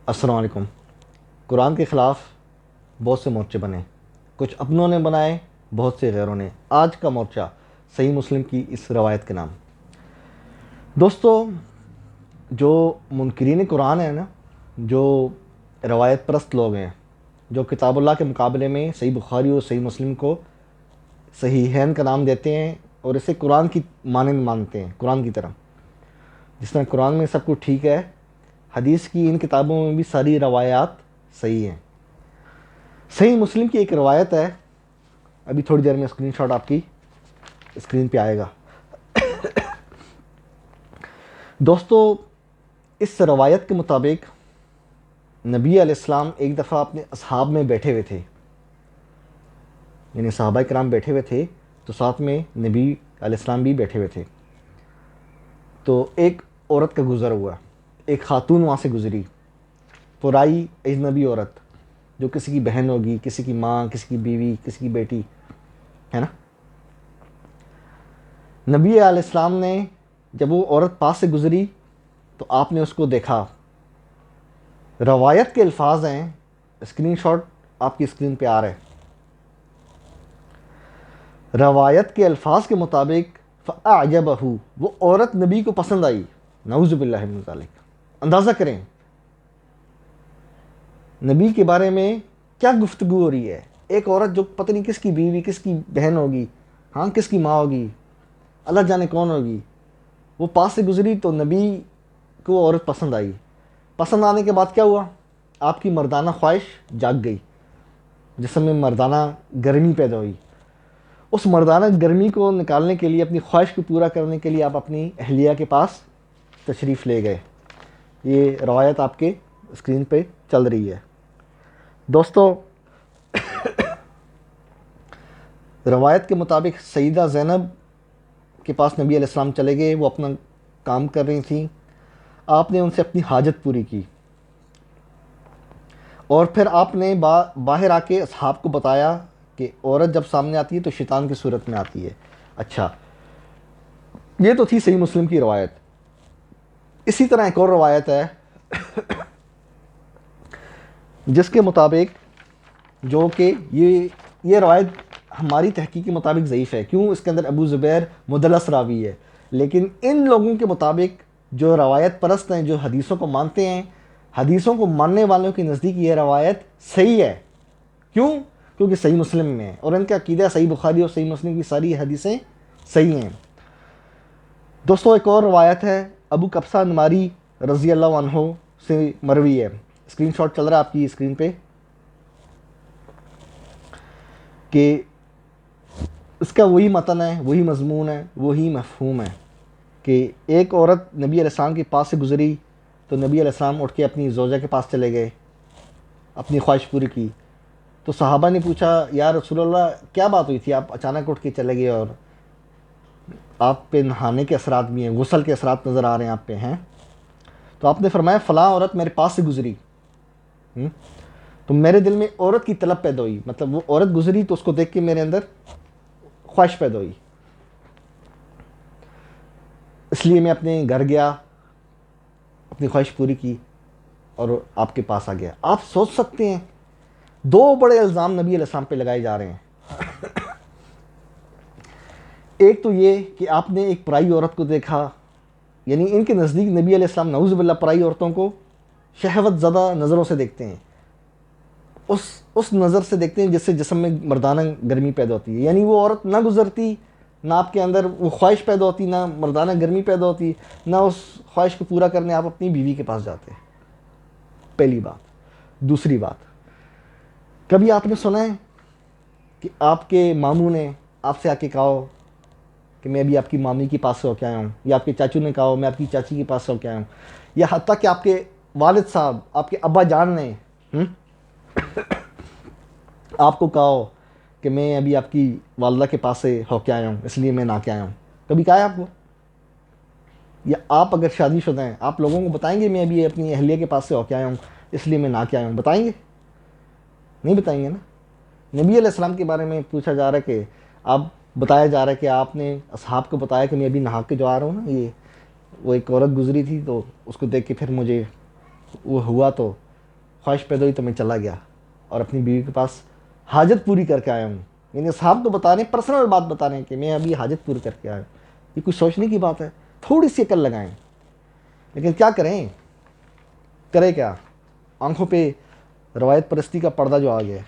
السلام علیکم۔ قرآن کے خلاف بہت سے مورچے بنے، کچھ اپنوں نے بنائے، بہت سے غیروں نے۔ آج کا مورچہ صحیح مسلم کی اس روایت کے نام۔ دوستو، جو منکرین قرآن ہیں نا، جو روایت پرست لوگ ہیں، جو کتاب اللہ کے مقابلے میں صحیح بخاری اور صحیح مسلم کو صحیحین کا نام دیتے ہیں اور اسے قرآن کی مانند مانتے ہیں، قرآن کی طرح، جس طرح قرآن میں سب کچھ ٹھیک ہے، حدیث کی ان کتابوں میں بھی ساری روایات صحیح ہیں۔ صحیح مسلم کی ایک روایت ہے، ابھی تھوڑی دیر میں اسکرین شاٹ آپ کی اسکرین پہ آئے گا۔ دوستو، اس روایت کے مطابق نبی علیہ السلام ایک دفعہ اپنے اصحاب میں بیٹھے ہوئے تھے، یعنی صحابہ کرام بیٹھے ہوئے تھے تو ساتھ میں نبی علیہ السلام بھی بیٹھے ہوئے تھے۔ تو ایک عورت کا گزر ہوا، ایک خاتون وہاں سے گزری، پرائی اجنبی عورت، جو کسی کی بہن ہوگی، کسی کی ماں، کسی کی بیوی، کسی کی بیٹی، ہے نا۔ نبی علیہ السلام نے جب وہ عورت پاس سے گزری تو آپ نے اس کو دیکھا۔ روایت کے الفاظ ہیں، اسکرین شاٹ آپ کی اسکرین پہ آ رہا ہے۔ روایت کے الفاظ کے مطابق فَأَعْجَبَهُ، وہ عورت نبی کو پسند آئی۔ نعوذ باللہ من ذالک۔ اندازہ کریں نبی کے بارے میں کیا گفتگو ہو رہی ہے۔ ایک عورت جو پتہ نہیں کس کی بیوی، کس کی بہن ہوگی، ہاں کس کی ماں ہوگی، اللہ جانے کون ہوگی، وہ پاس سے گزری تو نبی کو عورت پسند آئی۔ پسند آنے کے بعد کیا ہوا؟ آپ کی مردانہ خواہش جاگ گئی، جسم میں مردانہ گرمی پیدا ہوئی۔ اس مردانہ گرمی کو نکالنے کے لیے، اپنی خواہش کو پورا کرنے کے لیے آپ اپنی اہلیہ کے پاس تشریف لے گئے۔ یہ روایت آپ کے اسکرین پہ چل رہی ہے۔ دوستو، روایت کے مطابق سیدہ زینب کے پاس نبی علیہ السلام چلے گئے، وہ اپنا کام کر رہی تھیں۔ آپ نے ان سے اپنی حاجت پوری کی اور پھر آپ نے باہر آ کے اصحاب کو بتایا کہ عورت جب سامنے آتی ہے تو شیطان کی صورت میں آتی ہے۔ اچھا، یہ تو تھی صحیح مسلم کی روایت۔ اسی طرح ایک اور روایت ہے جس کے مطابق، جو کہ یہ روایت ہماری تحقیق کے مطابق ضعیف ہے۔ کیوں؟ اس کے اندر ابو زبیر مدلس راوی ہے، لیکن ان لوگوں کے مطابق جو روایت پرست ہیں، جو حدیثوں کو مانتے ہیں، حدیثوں کو ماننے والوں کے نزدیک یہ روایت صحیح ہے۔ کیوں؟ کیونکہ صحیح مسلم میں ہے اور ان کا عقیدہ صحیح بخاری اور صحیح مسلم کی ساری حدیثیں صحیح ہیں۔ دوستو، ایک اور روایت ہے، ابو قبصہ نماری رضی اللہ عنہ سے مروی ہے۔ اسکرین شاٹ چل رہا ہے آپ کی اسکرین پہ، کہ اس کا وہی متن ہے، وہی مضمون ہے، وہی مفہوم ہے، کہ ایک عورت نبی علیہ السلام کے پاس سے گزری تو نبی علیہ السلام اٹھ کے اپنی زوجہ کے پاس چلے گئے، اپنی خواہش پوری کی۔ تو صحابہ نے پوچھا، یا رسول اللہ کیا بات ہوئی تھی، آپ اچانک اٹھ کے چلے گئے اور آپ پہ نہانے کے اثرات بھی ہیں، غسل کے اثرات نظر آ رہے ہیں آپ پہ ہیں؟ تو آپ نے فرمایا فلاں عورت میرے پاس سے گزری، تو میرے دل میں عورت کی طلب پیدا ہوئی، مطلب وہ عورت گزری تو اس کو دیکھ کے میرے اندر خواہش پیدا ہوئی، اس لیے میں اپنے گھر گیا، اپنی خواہش پوری کی اور آپ کے پاس آ گیا۔ آپ سوچ سکتے ہیں دو بڑے الزام نبی علیہ السلام پہ لگائے جا رہے ہیں۔ ایک تو یہ کہ آپ نے ایک پرائی عورت کو دیکھا، یعنی ان کے نزدیک نبی علیہ السلام نعوذ باللہ پرائی عورتوں کو شہوت زدہ نظروں سے دیکھتے ہیں، اس نظر سے دیکھتے ہیں جس سے جسم میں مردانہ گرمی پیدا ہوتی ہے، یعنی وہ عورت نہ گزرتی، نہ آپ کے اندر وہ خواہش پیدا ہوتی، نہ مردانہ گرمی پیدا ہوتی، نہ اس خواہش کو پورا کرنے آپ اپنی بیوی کے پاس جاتے۔ پہلی بات۔ دوسری بات، کبھی آپ نے سنا ہے کہ آپ کے ماموں نے آپ سے آ کے کہا کہ میں ابھی آپ کی مامی کے پاس سے ہو کے آیا ہوں، یا آپ کے چاچو نے کہا میں آپ کی چاچی کے پاس سے ہو کے آیا ہوں، یا حتیٰ کہ آپ کے والد صاحب، آپ کے ابا جان نے آپ کو کہا کہ میں ابھی آپ کی والدہ کے پاس سے ہو کے آیا ہوں اس لیے میں نہ کے آیا ہوں؟ کبھی کہا ہے آپ کو؟ یا آپ اگر شادی شدہ ہیں، آپ لوگوں کو بتائیں گے میں ابھی اپنی اہلیہ کے پاس سے ہو کے آیا ہوں اس لیے میں نہ کے آیا ہوں؟ بتائیں گے؟ نہیں بتائیں گے نا۔ نبی علیہ السلام کے بارے میں پوچھا جا رہا ہے کہ آپ، بتایا جا رہا ہے کہ آپ نے اصحاب کو بتایا کہ میں ابھی نہا کے جو آ رہا ہوں نا، وہ ایک عورت گزری تھی تو اس کو دیکھ کے پھر مجھے وہ ہوا، تو خواہش پیدا ہوئی تو میں چلا گیا اور اپنی بیوی کے پاس حاجت پوری کر کے آیا ہوں. یعنی صاحب کو بتا رہے ہیں، پرسنل بات بتا رہے ہیں کہ میں ابھی حاجت پوری کر کے آیا ہوں. یہ کچھ سوچنے کی بات ہے؟ تھوڑی سی عقل لگائیں. لیکن کیا کریں کیا؟ آنکھوں پہ روایت پرستی کا پردہ جو آ گیا ہے.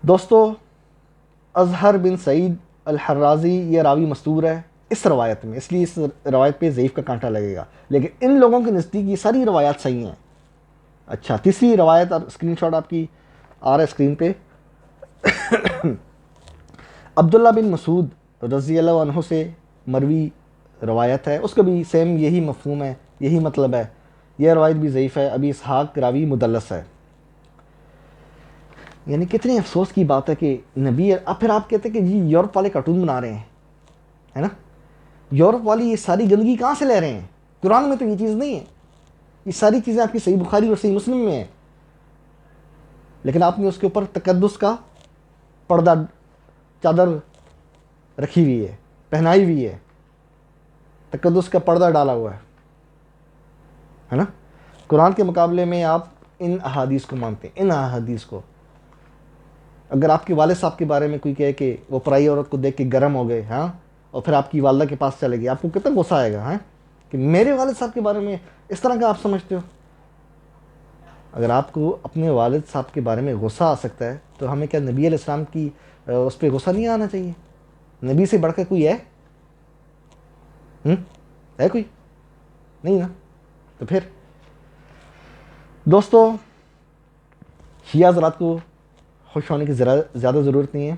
دوستو، اظہر بن سعید الحرازی یہ راوی مستور ہے اس روایت میں، اس لیے اس روایت پہ ضعیف کا کانٹا لگے گا، لیکن ان لوگوں کے نزدیک یہ ساری روایات صحیح ہیں. اچھا، تیسری روایت، اور اسکرین شاٹ آپ کی آ رہا ہے اسکرین پہ. عبداللہ بن مسعود رضی اللہ عنہ سے مروی روایت ہے، اس کا بھی سیم یہی مفہوم ہے، یہی مطلب ہے. یہ روایت بھی ضعیف ہے. ابی اسحاق راوی مدلس ہے. یعنی کتنے افسوس کی بات ہے کہ نبی، اب پھر آپ کہتے ہیں کہ جی یورپ والے کارٹون بنا رہے ہیں، ہے نا. یورپ والی یہ ساری گندگی کہاں سے لے رہے ہیں؟ قرآن میں تو یہ چیز نہیں ہے. یہ ساری چیزیں آپ کی صحیح بخاری اور صحیح مسلم میں ہیں، لیکن آپ نے اس کے اوپر تقدس کا پردہ، چادر رکھی ہوئی ہے، پہنائی ہوئی ہے، تقدس کا پردہ ڈالا ہوا ہے نا. قرآن کے مقابلے میں آپ ان احادیث کو مانتے ہیں، ان احادیث کو. اگر آپ کے والد صاحب کے بارے میں کوئی کہے کہ وہ پرائی عورت کو دیکھ کے گرم ہو گئے، ہاں، اور پھر آپ کی والدہ کے پاس چلے گئے، آپ کو کتنا غصہ آئے گا، ہاں، کہ میرے والد صاحب کے بارے میں اس طرح کا آپ سمجھتے ہو. اگر آپ کو اپنے والد صاحب کے بارے میں غصہ آ سکتا ہے تو ہمیں کیا نبی علیہ السلام کی اس پہ غصہ نہیں آنا چاہیے؟ نبی سے بڑھ کے کوئی ہے؟ ہے کوئی؟ نہیں نا. تو پھر دوستو، شیعہ حضرات کو خوش ہونے کی زیادہ ضرورت نہیں ہے.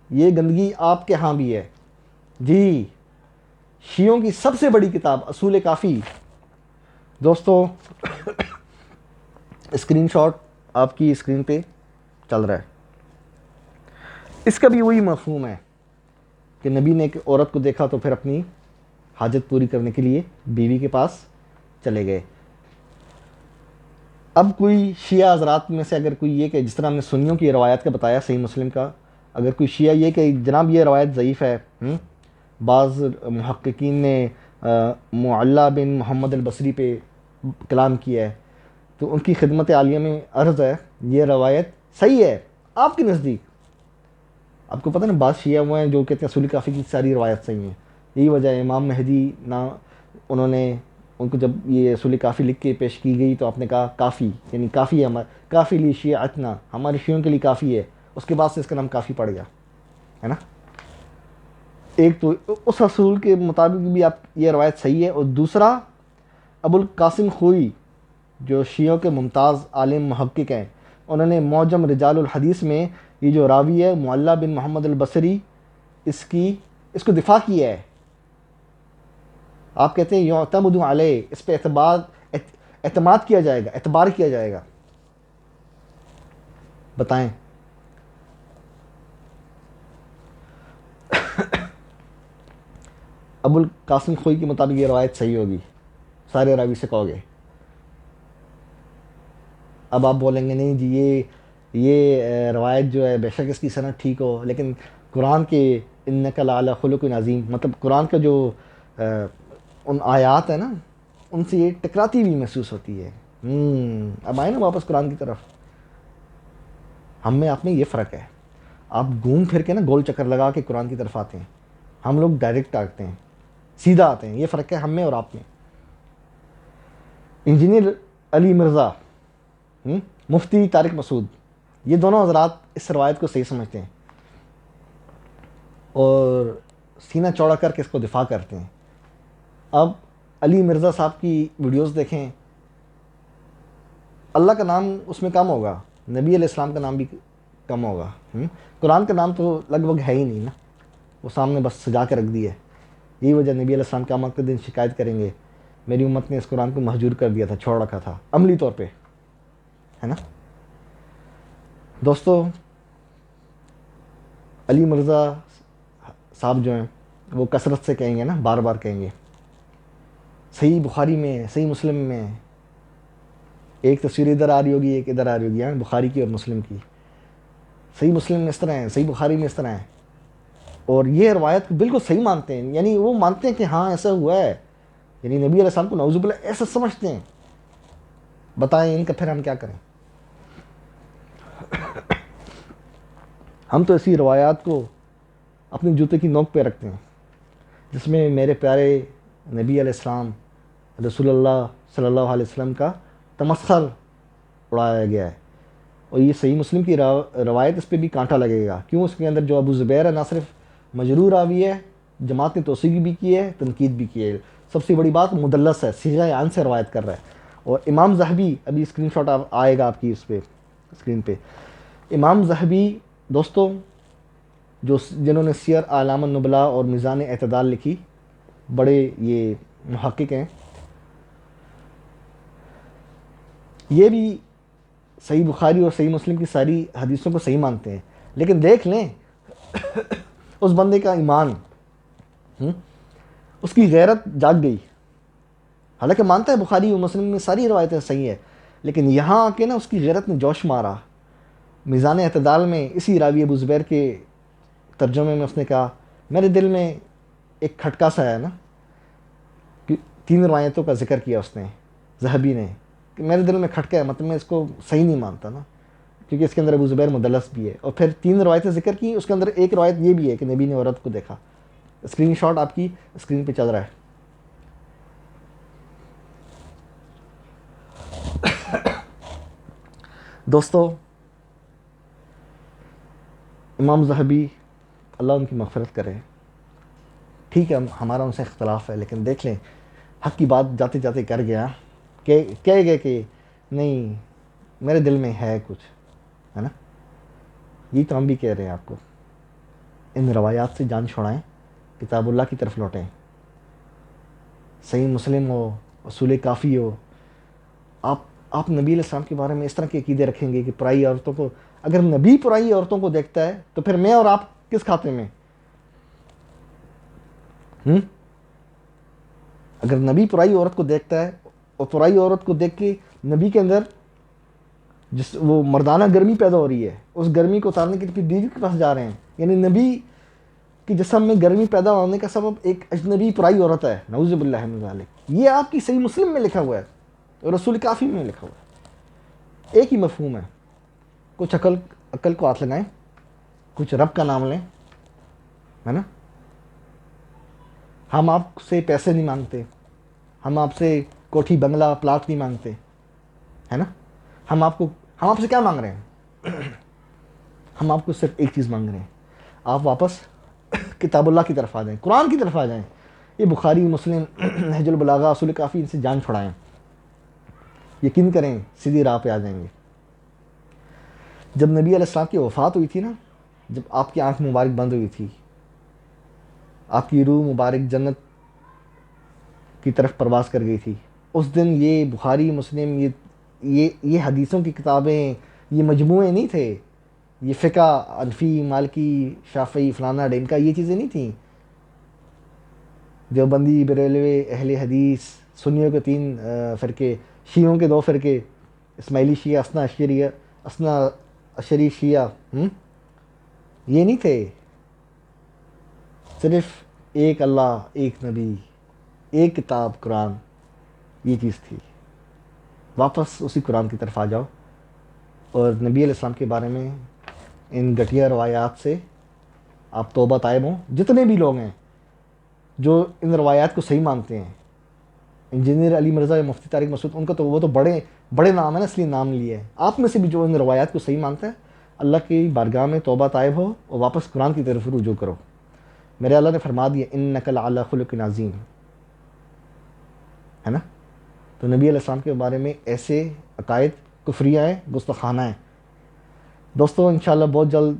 یہ گندگی آپ کے ہاں بھی ہے. جی، شیعوں کی سب سے بڑی کتاب اصول کافی. دوستو، اسکرین شاٹ آپ کی اسکرین پہ چل رہا ہے. اس کا بھی وہی مفہوم ہے کہ نبی نے ایک عورت کو دیکھا تو پھر اپنی حاجت پوری کرنے کے لیے بیوی کے پاس چلے گئے. اب کوئی شیعہ حضرات میں سے اگر کوئی یہ کہ جس طرح ہم نے سنیوں کی روایت کا بتایا صحیح مسلم کا، اگر کوئی شیعہ یہ کہ جناب یہ روایت ضعیف ہے، بعض محققین نے معلّہ بن محمد البصری پہ کلام کیا ہے، تو ان کی خدمت عالیہ میں عرض ہے یہ روایت صحیح ہے آپ کے نزدیک. آپ کو پتہ نا بعض شیعہ ہوئے ہیں جو کہتے ہیں اصول کافی کی ساری روایت صحیح ہیں. یہی وجہ ہے امام مہدی نہ انہوں نے، ان کو جب یہ اصول کافی لکھ کے پیش کی گئی تو آپ نے کہا کافی، یعنی کافی ہے، کافی لی شیعتنا، ہمارے شیعوں کے لیے کافی ہے. اس کے بعد سے اس کا نام کافی پڑ گیا ہے نا. ایک تو اس اصول کے مطابق بھی آپ یہ روایت صحیح ہے، اور دوسرا ابو القاسم خوئی جو شیعوں کے ممتاز عالم محقق ہیں، انہوں نے معجم رجال الحدیث میں یہ جو راوی ہے معلّہ بن محمد البصری، اس کو دفاع کیا ہے. آپ کہتے ہیں یعتمد علیہ، اس پہ اعتماد کیا جائے گا، اعتبار کیا جائے گا. بتائیں ابو القاسم خوئی کے مطابق یہ روایت صحیح ہوگی، سارے راوی سے کہو گے. اب آپ بولیں گے نہیں جی یہ روایت جو ہے بے شک اس کی سند ٹھیک ہو، لیکن قرآن کے انک لعلی خلق عظیم، مطلب قرآن کا جو ان آیات ہیں نا ان سے یہ ٹکراتی ہوئی محسوس ہوتی ہے. اب آئے نا واپس قرآن کی طرف. ہم میں آپ میں یہ فرق ہے، آپ گھوم پھر کے نا گول چکر لگا کے قرآن کی طرف آتے ہیں، ہم لوگ ڈائریکٹ آتے ہیں، سیدھا آتے ہیں. یہ فرق ہے ہم میں اور آپ میں. انجینئر علی مرزا، مفتی طارق مسعود، یہ دونوں حضرات اس روایت کو صحیح سمجھتے ہیں اور سینہ چوڑا کر کے اس کو دفاع کرتے ہیں. اب علی مرزا صاحب کی ویڈیوز دیکھیں، اللہ کا نام اس میں کم ہوگا، نبی علیہ السلام کا نام بھی کم ہوگا. قرآن کا نام تو لگ بھگ ہے ہی نہیں نا، وہ سامنے بس سجا کے رکھ دی ہے. یہی وجہ نبی علیہ السلام قیامت کے دن شکایت کریں گے میری امت نے اس قرآن کو مہجور کر دیا تھا، چھوڑ رکھا تھا عملی طور پہ، ہے نا. دوستو، علی مرزا صاحب جو ہیں وہ کثرت سے کہیں گے نا، بار بار کہیں گے صحیح بخاری میں، صحیح مسلم میں. ایک تصویر ادھر آ رہی ہوگی، ایک ادھر آ رہی ہوگی، بخاری کی اور مسلم کی. صحیح مسلم میں اس طرح ہے، صحیح بخاری میں اس طرح ہے. اور یہ روایت کو بالکل صحیح مانتے ہیں، یعنی وہ مانتے ہیں کہ ہاں ایسا ہوا ہے، یعنی نبی علیہ السلام کو نعوذ باللہ ایسا سمجھتے ہیں. بتائیں ان کا پھر ہم کیا کریں؟ ہم تو ایسی روایات کو اپنے جوتے کی نوک پہ رکھتے ہیں جس میں میرے پیارے نبی علیہ السلام رسول اللہ صلی اللہ علیہ وسلم کا تمسخر اڑایا گیا ہے. اور یہ صحیح مسلم کی روایت اس پہ بھی کانٹا لگے گا. کیوں؟ اس کے اندر جو ابو زبیر ہے نہ صرف مجرور راوی ہے، جماعت نے توثیق بھی کی ہے، تنقید بھی کی ہے. سب سے بڑی بات مدلس ہے، صیغہ عن سے روایت کر رہا ہے. اور امام ذہبی، ابھی اسکرین شاٹ آئے گا آپ کی اس پہ اسکرین پہ، امام ذہبی دوستوں جنہوں نے سیر اعلام النبلاء اور میزان اعتدال لکھی، بڑے یہ محقق ہیں. یہ بھی صحیح بخاری اور صحیح مسلم کی ساری حدیثوں کو صحیح مانتے ہیں. لیکن دیکھ لیں اس بندے کا ایمان، اس کی غیرت جاگ گئی. حالانکہ مانتا ہے بخاری اور مسلم میں ساری روایتیں صحیح ہیں، لیکن یہاں آ کے نا اس کی غیرت نے جوش مارا. میزان اعتدال میں اسی راوی ابو زبیر کے ترجمے میں اس نے کہا میرے دل میں ایک کھٹکا سا ہے نا، کہ 3 روایتوں کا ذکر کیا اس نے ذہبی نے کہ میرے دل میں کھٹکا ہے، مطلب میں اس کو صحیح نہیں مانتا نا، کیونکہ اس کے اندر ابو زبیر مدلس بھی ہے. اور پھر 3 روایتیں ذکر کی، اس کے اندر ایک روایت یہ بھی ہے کہ نبی نے عورت کو دیکھا. اسکرین شاٹ آپ کی اسکرین پہ چل رہا ہے. دوستو امام ذہبی اللہ ان کی مغفرت کرے، ٹھیک ہے ہمارا ان سے اختلاف ہے، لیکن دیکھ لیں حق کی بات جاتے جاتے کر گیا کہ کہہ گئے کہ نہیں میرے دل میں ہے کچھ، ہے نا. یہی تو ہم بھی کہہ رہے ہیں آپ کو، ان روایات سے جان چھوڑائیں، کتاب اللہ کی طرف لوٹیں. صحیح مسلم ہو، اصول کافی ہو، آپ نبی علیہ السلام کے بارے میں اس طرح کے عقیدے رکھیں گے کہ پرائی عورتوں کو، اگر نبی پرائی عورتوں کو دیکھتا ہے تو پھر میں اور آپ کس کھاتے میں؟ اگر نبی پرائی عورت کو دیکھتا ہے اور پرائی عورت کو دیکھ کے نبی کے اندر جس وہ مردانہ گرمی پیدا ہو رہی ہے، اس گرمی کو اتارنے کے لیے بیوی کے پاس جا رہے ہیں، یعنی نبی کہ جسم میں گرمی پیدا ہونے کا سبب ایک اجنبی پرائی عورت ہے، نعوذ باللہ من ذالک. یہ آپ کی صحیح مسلم میں لکھا ہوا ہے اور رسول کافی میں لکھا ہوا ہے. ایک ہی مفہوم ہے. کچھ عقل کو ہاتھ لگائیں، کچھ رب کا نام لیں، ہے نا. ہم آپ سے پیسے نہیں مانگتے، ہم آپ سے کوٹھی بنگلہ پلاٹ نہیں مانگتے، ہے نا. ہم آپ سے کیا مانگ رہے ہیں؟ ہم آپ کو صرف ایک چیز مانگ رہے ہیں، آپ واپس کتاب اللہ کی طرف آ جائیں، قرآن کی طرف آ جائیں. یہ بخاری مسلم نہج البلاغہ اصول کافی ان سے جان چھڑائیں، یقین کریں سیدھی راہ پہ آ جائیں گے. جب نبی علیہ السلام کی وفات ہوئی تھی نا، جب آپ کی آنکھ مبارک بند ہوئی تھی، آپ کی روح مبارک جنت کی طرف پرواز کر گئی تھی، اس دن یہ بخاری مسلم یہ حدیثوں کی کتابیں، یہ مجموعے نہیں تھے، یہ فقہ انفی مالکی شافعی فلانا ڈینکا یہ چیزیں نہیں تھیں. دیوبندی بریلوی اہل حدیث سنیوں کے 3 فرقے، شیعوں کے 2 فرقے، اسماعیلی شیعہ اسنا اشری شیعہ، یہ نہیں تھے. صرف ایک اللہ، ایک نبی، ایک کتاب قرآن، یہ چیز تھی. واپس اسی قرآن کی طرف آ جاؤ اور نبی علیہ السلام کے بارے میں ان گھٹیا روایات سے آپ توبہ طائب ہوں. جتنے بھی لوگ ہیں جو ان روایات کو صحیح مانتے ہیں، انجینئر علی مرزا یا مفتی طارق مسعود، ان کا تو وہ تو بڑے نام ہیں نا، اس لیے نام لیے ہیں. آپ میں سے بھی جو ان روایات کو صحیح مانتا ہے، اللہ کی بارگاہ میں توبہ طائب ہو اور واپس قرآن کی طرف رجوع کرو. میرے اللہ نے فرما دیا انک لعلی خلق عظیم، ہے نا. تو نبی علیہ السلام کے بارے میں ایسے عقائد کفریہ ہیں، گستاخانہ ہیں. دوستو انشاءاللہ بہت جلد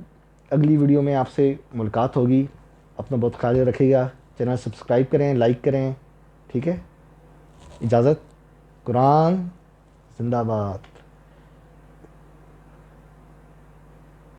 اگلی ویڈیو میں آپ سے ملاقات ہوگی. اپنا بہت خیال رکھیے گا. چینل سبسکرائب کریں، لائک کریں، ٹھیک ہے. اجازت. قرآن زندہ باد.